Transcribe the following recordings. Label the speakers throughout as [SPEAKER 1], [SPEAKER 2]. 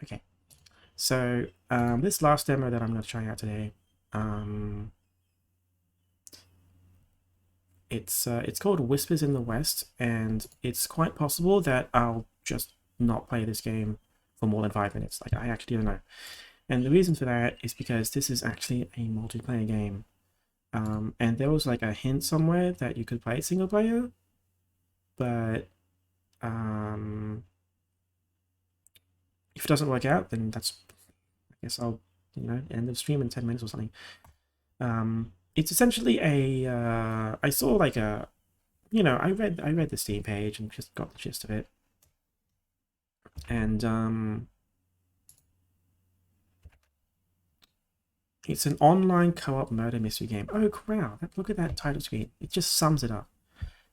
[SPEAKER 1] Okay, so this last demo that I'm going to try out today, it's called Whispers in the West, and it's quite possible that I'll just not play this game for more than 5 minutes. Like, I actually don't know. And the reason for that is because this is actually a multiplayer game. And there was like a hint somewhere that you could play it single player, but if it doesn't work out, then I guess I'll, end the stream in 10 minutes or something. It's essentially I saw like I read the Steam page and just got the gist of it. And it's an online co-op murder mystery game. Oh, wow, look at that title screen. It just sums it up.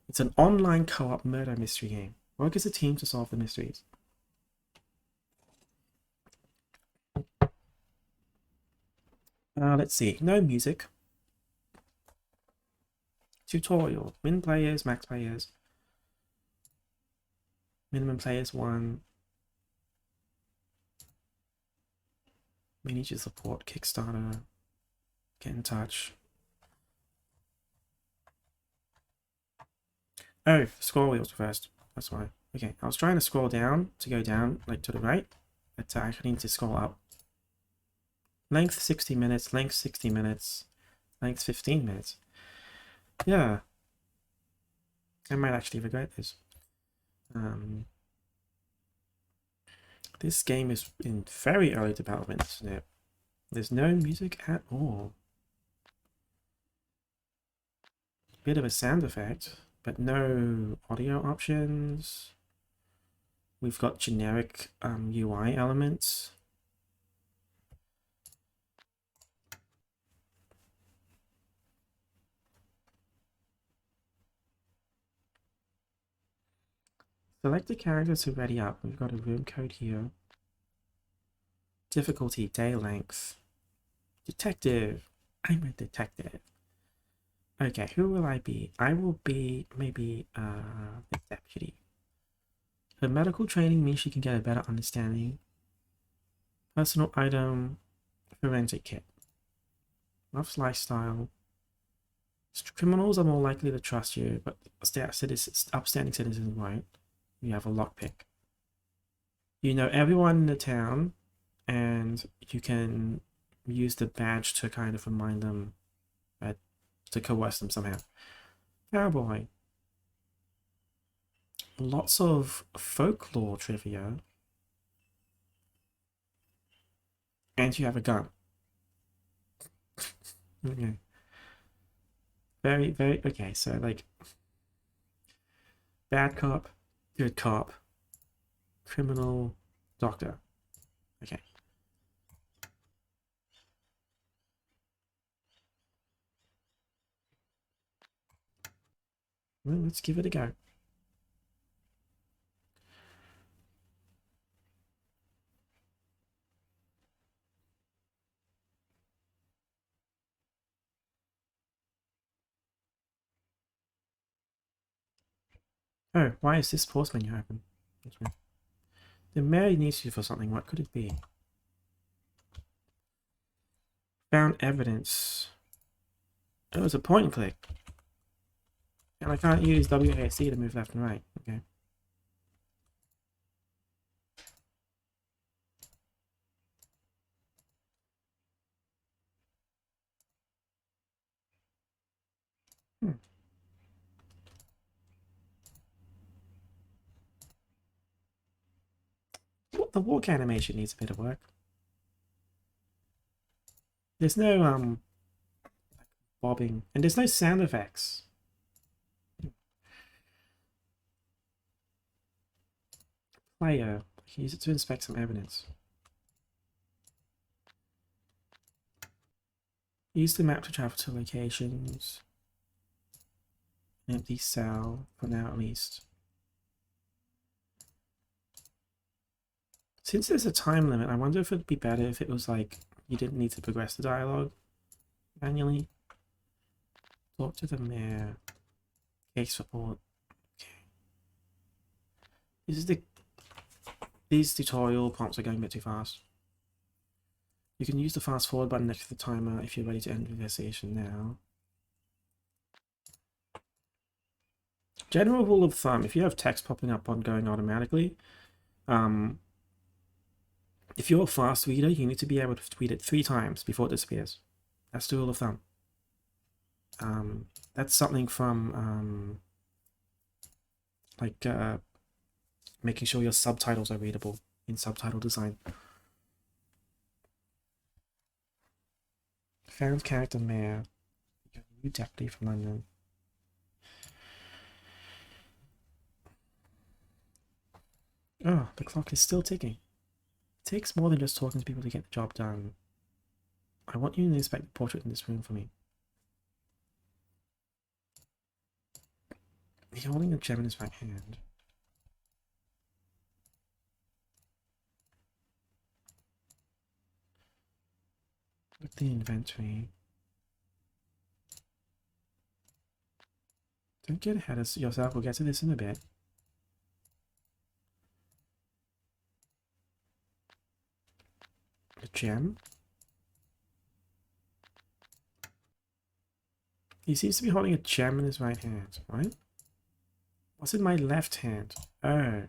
[SPEAKER 1] It's an online co-op murder mystery game. Work as a team to solve the mysteries. Let's see. No music. Tutorial. Min players, max players. Minimum players 1. We need your support. Kickstarter. Get in touch. Oh, scroll wheels first. That's why. Okay, I was trying to scroll down to go down, like to the right, but I actually need to scroll up. Length 60 minutes, length 60 minutes, length 15 minutes. Yeah. I might actually regret this. This game is in very early development, isn't it? There's no music at all. Bit of a sound effect, but no audio options. We've got generic UI elements. Select the character to ready up. We've got a room code here. Difficulty, day length. Detective. I'm a detective. Okay, who will I be? I will be maybe the deputy. Her medical training means she can get a better understanding. Personal item, forensic kit. Loves lifestyle. Criminals are more likely to trust you, but upstanding citizens won't. You have a lockpick. You know everyone in the town, and you can use the badge to kind of remind them, to coerce them somehow. Cowboy. Lots of folklore trivia. And you have a gun. Okay. Very, very, okay, so like bad cop, good cop, criminal, doctor. Okay. Well, let's give it a go. Oh, why is this pause menu open? The mayor needs you for something. What could it be? Found evidence. Oh, it was a point and click. And I can't use WASD to move left and right. Okay. Hmm. The walk animation needs a bit of work. There's no bobbing, and there's no sound effects. Player, use it to inspect some evidence. Use the map to travel to locations. Empty cell, for now at least. Since there's a time limit, I wonder if it'd be better if it was like you didn't need to progress the dialogue manually. Talk to the mayor. Case report. Okay. This is the These tutorial prompts are going a bit too fast. You can use the fast forward button next to the timer if you're ready to end the investigation now. General rule of thumb, if you have text popping up on going automatically, if you're a fast reader, you need to be able to read it 3 times before it disappears. That's the rule of thumb. That's something from making sure your subtitles are readable in subtitle design. Found character mayor. New deputy from London. Oh, the clock is still ticking. It takes more than just talking to people to get the job done. I want you to inspect the portrait in this room for me. He's holding a gem in his right hand. Look at the inventory. Don't get ahead of yourself. We'll get to this in a bit. A gem? He seems to be holding a gem in his right hand, right? What's in my left hand? Oh.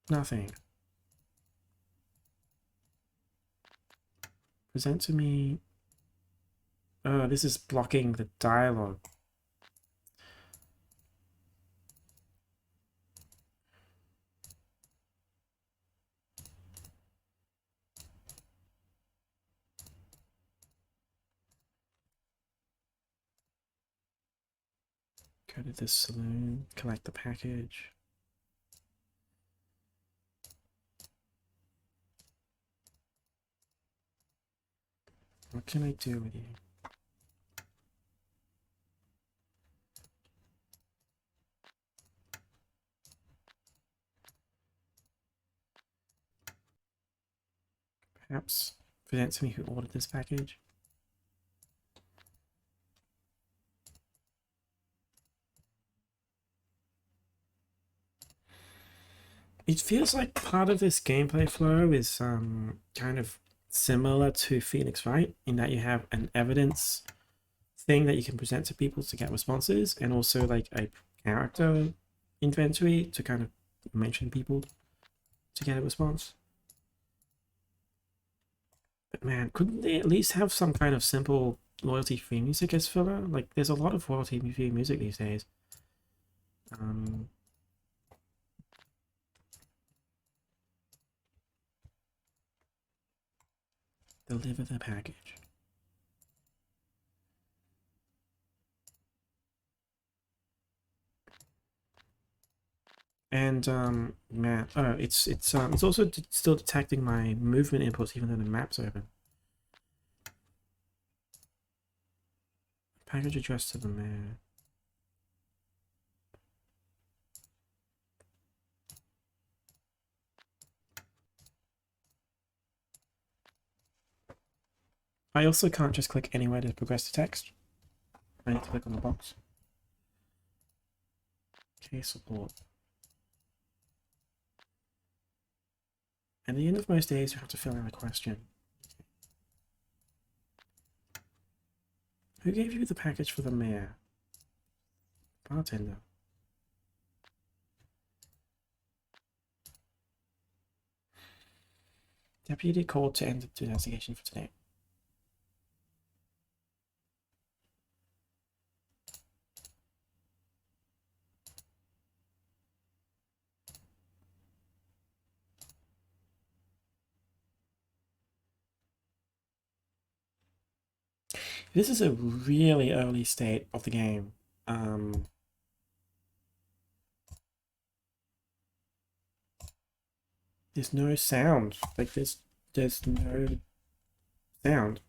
[SPEAKER 1] Nothing. Present to me. Oh, this is blocking the dialogue. Go to this saloon, collect the package. What can I do with you? Perhaps present to me who ordered this package. It feels like part of this gameplay flow is kind of similar to Phoenix, right? In that you have an evidence thing that you can present to people to get responses, and also like a character inventory to kind of mention people to get a response. But man, couldn't they at least have some kind of simple royalty-free music as filler? Like, there's a lot of royalty-free music these days. Deliver the package. And man, oh, it's also still detecting my movement inputs even though the map's open. Package addressed to the mayor. I also can't just click anywhere to progress the text. I need to click on the box. Case support. At the end of most days, you have to fill out a question. Who gave you the package for the mayor? Bartender. Deputy called to end the investigation for today. This is a really early state of the game. There's no sound. Like there's no sound.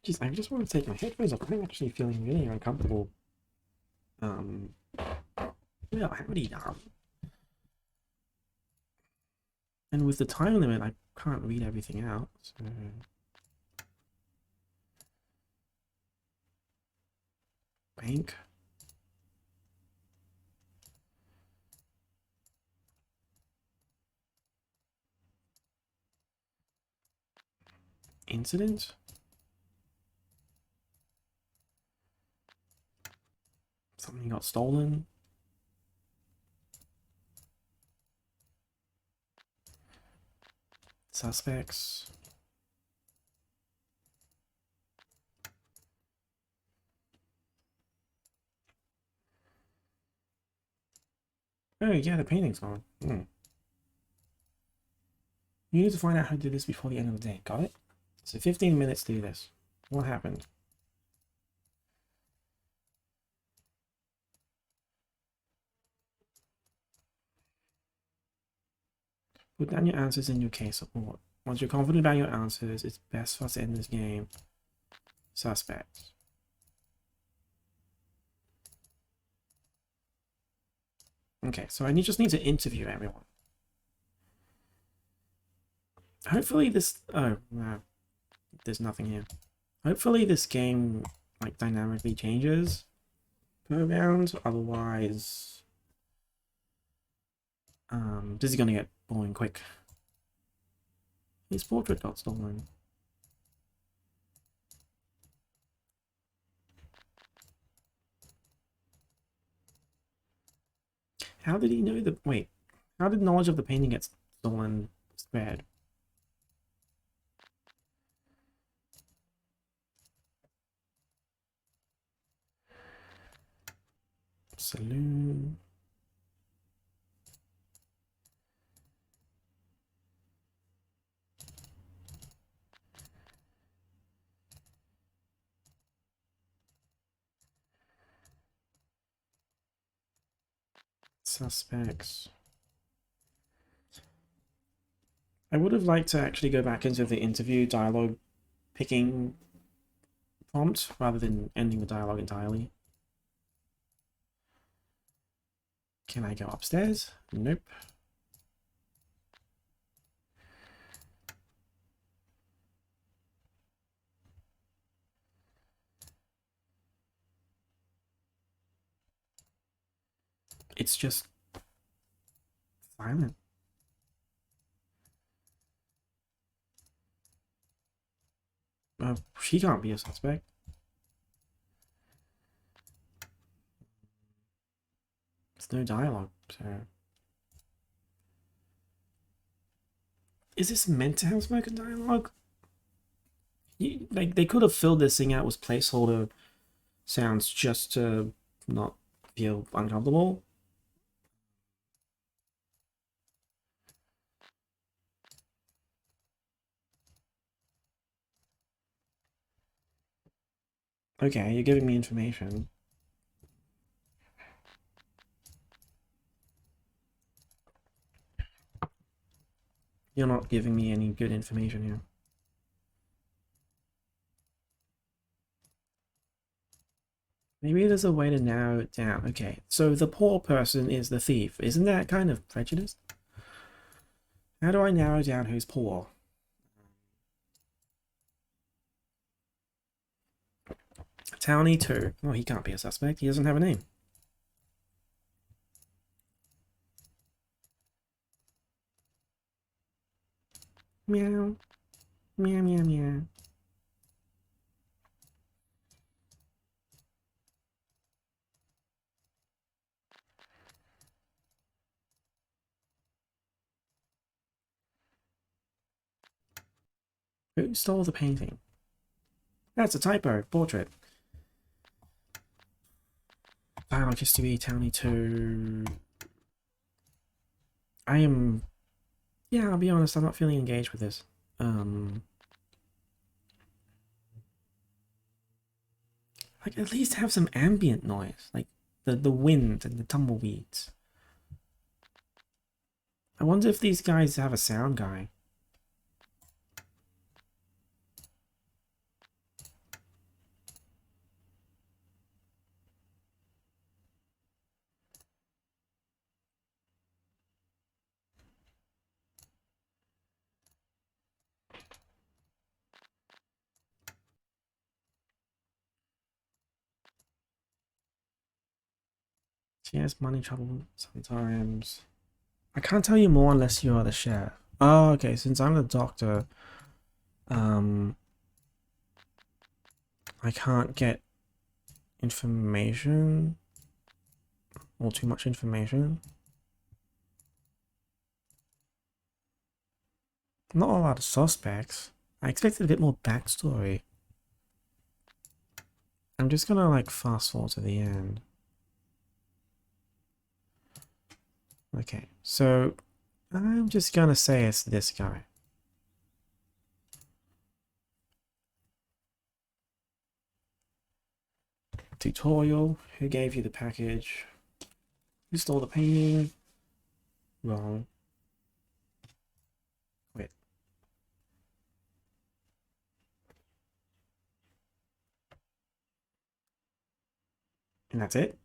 [SPEAKER 1] Geez, I just want to take my headphones off. I'm actually feeling really uncomfortable. Well, howdy, and with the time limit, I can't read everything out. So Bank. Incident? Something got stolen? Suspects? Oh yeah, the painting's gone. You need to find out how to do this before the end of the day. Got it? So 15 minutes to do this. What happened? Put down your answers in your case report. Once you're confident about your answers, it's best for us to end this game. Suspects. Okay, so I just need to interview everyone. Hopefully this... Oh, no. There's nothing here. Hopefully this game, like, dynamically changes per round. Otherwise... this is gonna get boring quick. His portrait got stolen. How did he know the... Wait. How did knowledge of the painting get stolen spread? Saloon. Suspects. I would have liked to actually go back into the interview dialogue picking prompt rather than ending the dialogue entirely. Can I go upstairs? Nope. It's just silent. She can't be a suspect. There's no dialogue, so... Is this meant to have spoken dialogue? Like, they could have filled this thing out with placeholder sounds just to not feel uncomfortable. Okay, you're giving me information. You're not giving me any good information here. Maybe there's a way to narrow it down. Okay, so the poor person is the thief. Isn't that kind of prejudiced? How do I narrow down who's poor? Townie 2. Oh, he can't be a suspect. He doesn't have a name. Meow. Meow, meow, meow. Who stole the painting? That's a typo. Portrait. Final history, Townie 2. I am... Yeah, I'll be honest, I'm not feeling engaged with this. Like, at least have some ambient noise. Like, the wind and the tumbleweeds. I wonder if these guys have a sound guy. She has money trouble sometimes. I can't tell you more unless you're the chef. Oh, okay. Since I'm the doctor, I can't get information or too much information. Not a lot of suspects. I expected a bit more backstory. I'm just gonna like fast forward to the end. Okay, so I'm just gonna say it's this guy. Tutorial. Who gave you the package? Who stole the painting? Wrong. Quit. And that's it?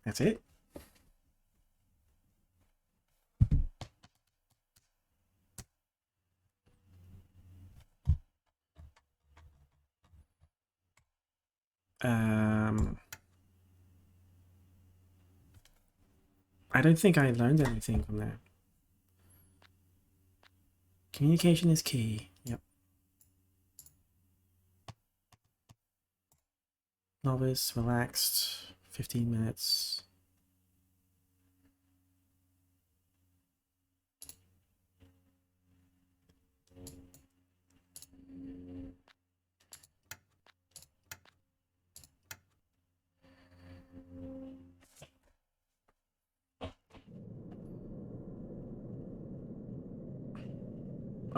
[SPEAKER 1] That's it? I don't think I learned anything from that. Communication is key. Yep. Novice, relaxed, 15 minutes.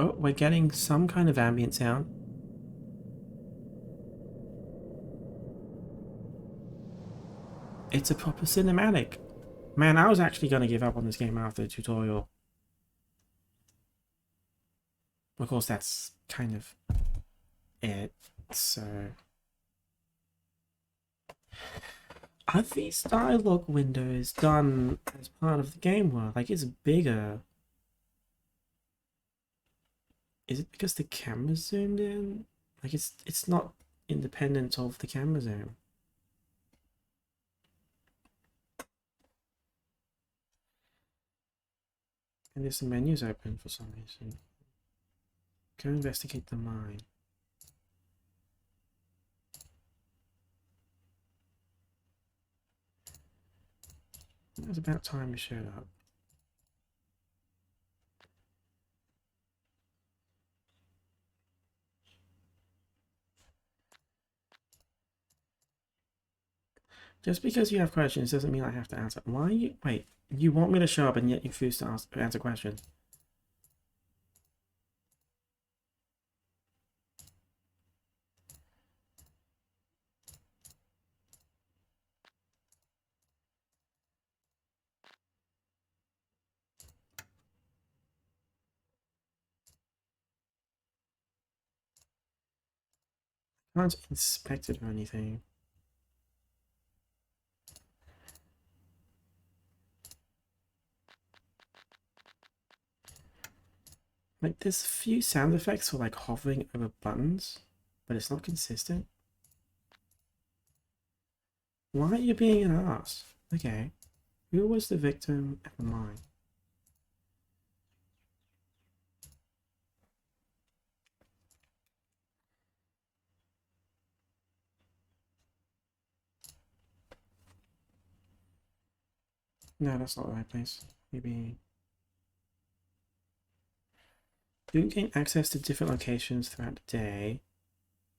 [SPEAKER 1] Oh, we're getting some kind of ambient sound. It's a proper cinematic. Man, I was actually going to give up on this game after the tutorial. Of course, that's kind of it. So, are these dialogue windows done as part of the game world? Like, it's bigger. Is it because the camera's zoomed in? Like, it's not independent of the camera zoom. And there's some menus open for some reason. Go investigate the mine. It was about time we showed up. Just because you have questions doesn't mean I have to answer. Why you wait? You want me to show up and yet you refuse to answer questions. I can't inspect it or anything. Like, there's a few sound effects for like hovering over buttons, but it's not consistent. Why are you being an ass? Okay. Who was the victim at the mine? No, that's not the right place. Maybe. You can gain access to different locations throughout the day.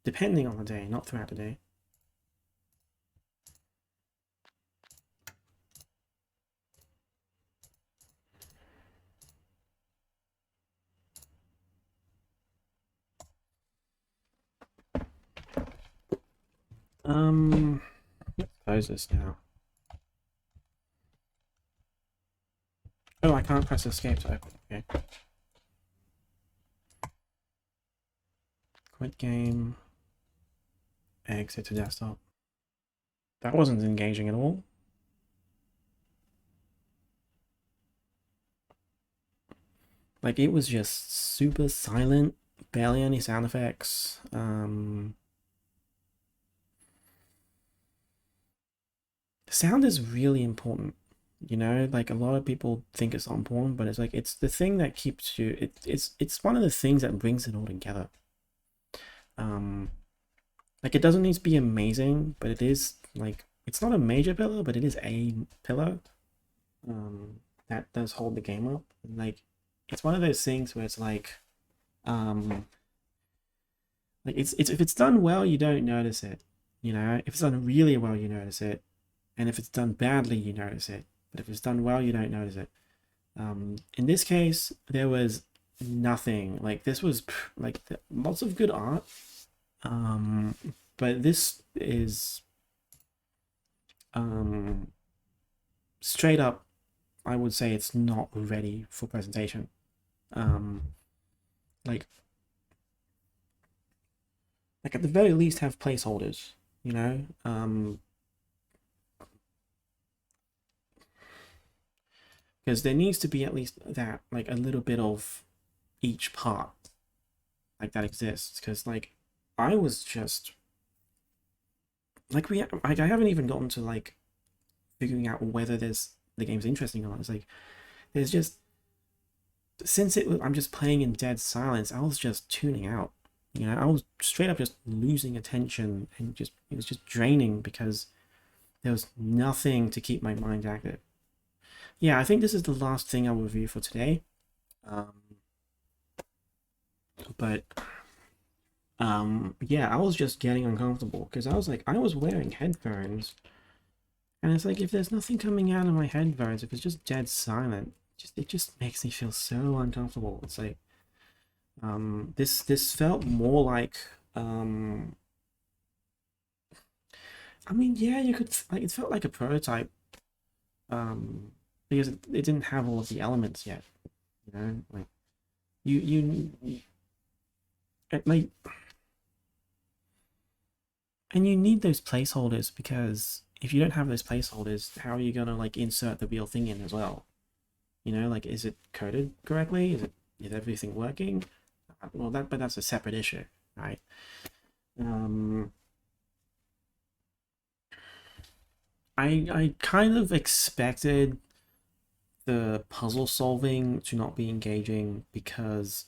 [SPEAKER 1] Depending on the day, not throughout the day. Let's close this now. Oh, I can't press escape to open. Okay. Quit game. Exit to desktop. That wasn't engaging at all. Like, it was just super silent, barely any sound effects. sound is really important. You know, like a lot of people think it's not important, but it's like it's the thing that keeps you. It's one of the things that brings it all together. Um, like it doesn't need to be amazing, but it is like it's not a major pillar, but it is a pillar. That does hold the game up. And like it's one of those things where it's um, like it's if it's done well, you don't notice it. You know, if it's done really well, you notice it, and if it's done badly, you notice it. But if it's done well, you don't notice it. In this case, there was nothing. Like this was like lots of good art, um, but this is um, straight up. I would say it's not ready for presentation. Um, like like at the very least, have placeholders. You know, because there needs to be at least that like a little bit of each part like that exists. Because like I was just like I haven't even gotten to like figuring out whether the game's interesting or not. It's like there's just since I'm just playing in dead silence. I was just tuning out. You know, I was straight up just losing attention and just it was just draining because there was nothing to keep my mind active. Yeah, I think this is the last thing I'll review for today. Um, but yeah, I was just getting uncomfortable because I was wearing headphones, and it's like if there's nothing coming out of my headphones, if it's just dead silent, it just makes me feel so uncomfortable. It's like this felt more like I mean, yeah, you could like it felt like a prototype um because it didn't have all of the elements yet, you know, like you like and you need those placeholders because if you don't have those placeholders, how are you gonna like insert the real thing in as well? You know, like is it coded correctly? Is everything working? Well, that's a separate issue, right? Um, I kind of expected the puzzle solving to not be engaging because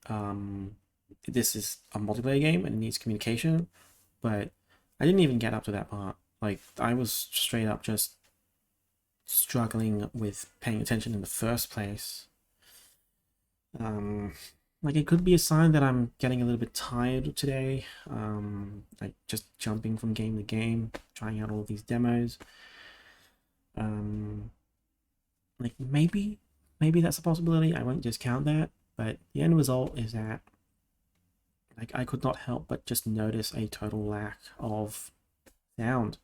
[SPEAKER 1] um, this is a multiplayer game and it needs communication, but I didn't even get up to that part. Like I was straight up just struggling with paying attention in the first place. Um, like it could be a sign that I'm getting a little bit tired today. Like just jumping from game to game, trying out all these demos. Um, like maybe that's a possibility. I won't discount that, but the end result is that like I could not help but just notice a total lack of sound.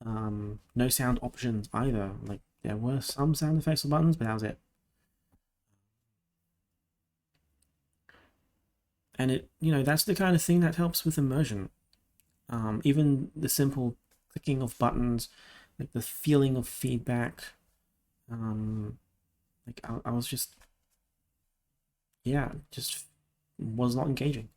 [SPEAKER 1] No sound options either. Like there were some sound effects or buttons, but that was it. And it, you know, that's the kind of thing that helps with immersion. Even the simple clicking of buttons, like the feeling of feedback. Um, like I was just, yeah, just was not engaging.